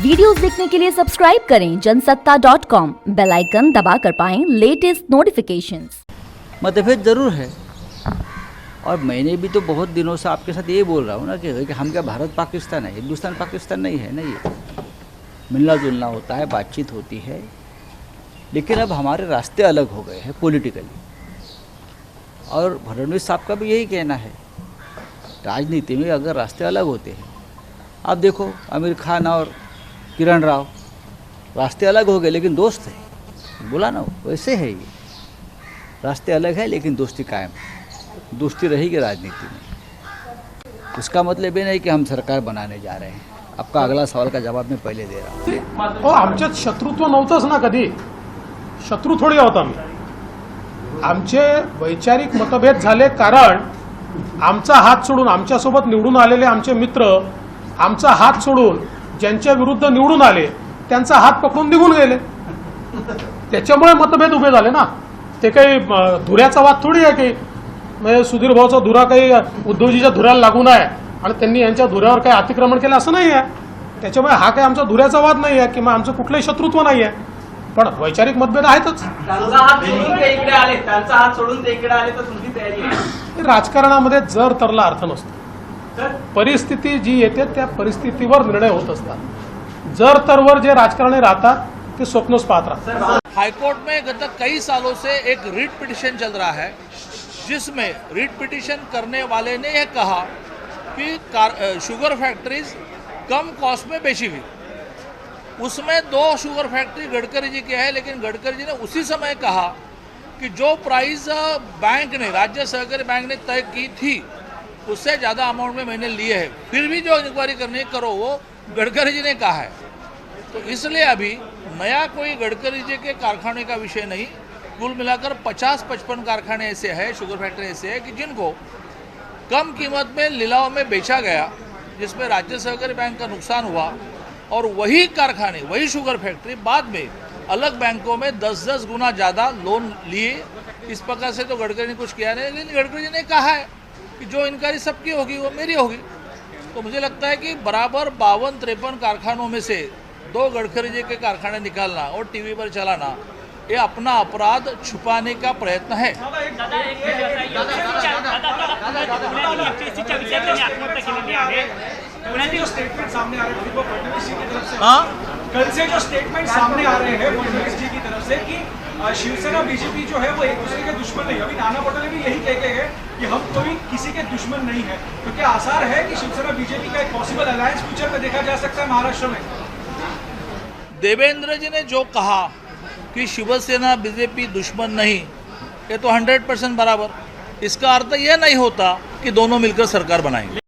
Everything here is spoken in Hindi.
वीडियोस देखने के लिए सब्सक्राइब करें जनसत्ता.com, बेल आइकन दबाकर पाएं लेटेस्ट नोटिफिकेशंस। मतभेद जरूर है और मैंने भी तो बहुत दिनों से आपके साथ ये बोल रहा हूँ ना कि हम क्या भारत पाकिस्तान है, हिंदुस्तान पाकिस्तान नहीं है। नहीं, मिलना जुलना होता है, बातचीत होती है, लेकिन अब हमारे रास्ते अलग हो गए हैं पॉलिटिकली। और फडणवीस साहब का भी यही कहना है, राजनीति में अगर रास्ते अलग होते हैं, आप देखो आमिर खान और किरण राव, रास्ते अलग हो गए लेकिन दोस्त हैं। बोला ना, वैसे है ये, रास्ते अलग है लेकिन दोस्ती कायम, दोस्ती रहेगी राजनीति में। उसका मतलब ये नहीं कि हम सरकार बनाने जा रहे हैं। आपका अगला सवाल का जवाब मैं पहले दे रहा हूँ। आमच्यात शत्रुत्व नव्हतंच ना, कधी शत्रू थोडी होता आम्ही। आमचे वैचारिक मतभेद झाले कारण आमचा हात सोडून, आमच्यासोबत निवडून आलेले आमचे मित्र आमचा हात सोडून ज्यांच्या विरुद्ध निवडून आले त्यांचा हात पकडून निघून गेले, त्याच्यामुळे मतभेद उभे झाले ना। ते काही धुऱ्याचा वाद थोडी आहे की म्हणजे सुधीर भाऊचा धुरा काही उद्धवजीच्या धुऱ्याला लागू नये आणि त्यांनी यांच्या धुऱ्यावर काही अतिक्रमण केलं असं नाही आहे। त्याच्यामुळे हा काही आमचा धुऱ्याचा वाद नाही आहे किंवा आमचं कुठलंही शत्रुत्व नाही आहे, पण वैचारिक मतभेद आहेतच। राजकारणामध्ये जर तरला अर्थ नसतो, परिस्थिती जी येते त्या परिस्थितीवर निर्णय होत असतात। जर तरवर जे राजकारणी राहतात ते स्वप्नच पाहत राहतात। हाईकोर्ट में गत कई सालों से एक रिट पिटीशन चल रहा है, जिसमें रिट पिटीशन करने वाले ने यह कहा कि शुगर फैक्ट्रीज कम कॉस्ट में बेची हुई। उसमें 2 शुगर फैक्ट्री गडकरी जी के हैं, लेकिन गडकरी जी ने उसी समय कहा कि जो प्राइस बैंक ने, राज्य सहकारी बैंक ने तय की थी, उससे ज़्यादा अमाउंट में मैंने लिए हैं। फिर भी जो इंक्वायरी करनी करो, वो गडकरी जी ने कहा है। तो इसलिए अभी नया कोई गडकरी जी के कारखाने का विषय नहीं, कुल मिलाकर 50-55 कारखाने ऐसे हैं, शुगर फैक्ट्री ऐसे हैं कि जिनको कम कीमत में लिलाव में बेचा गया, जिसमें राज्य सहकारी बैंक का नुकसान हुआ। और वही कारखाने, वही शुगर फैक्ट्री बाद में अलग बैंकों में 10-10 गुना ज़्यादा लोन लिए। इस प्रकार से तो गडकरी ने कुछ किया नहीं, लेकिन गडकरी जी ने कहा है कि जो इंक्वायरी सबकी होगी वो मेरी होगी। तो मुझे लगता है कि बराबर 52-53 कारखानों में से 2 गडकरी जी के कारखाने निकालना और टीवी पर चलाना, ये अपना अपराध छुपाने का प्रयत्न है। स्टेटमेंट सामने आ रहे हैं फडणवीस जी की तरफ से, कल से जो स्टेटमेंट सामने आ रहे हैं फडणवीस जी की तरफ से कि शिवसेना बीजेपी जो है वो एक दूसरे के दुश्मन नहीं। अभी नाना पटोले भी यही कहते हैं कि हम कोई किसी के दुश्मन नहीं है। तो क्या आसार है कि शिवसेना बीजेपी का एक पॉसिबल अलायंस फ्यूचर में देखा जा सकता है महाराष्ट्र में? देवेंद्र जी ने जो कहा कि शिवसेना बीजेपी दुश्मन नहीं, ये तो 100% बराबर। इसका अर्थ यह नहीं होता कि दोनों मिलकर सरकार बनाएंगे।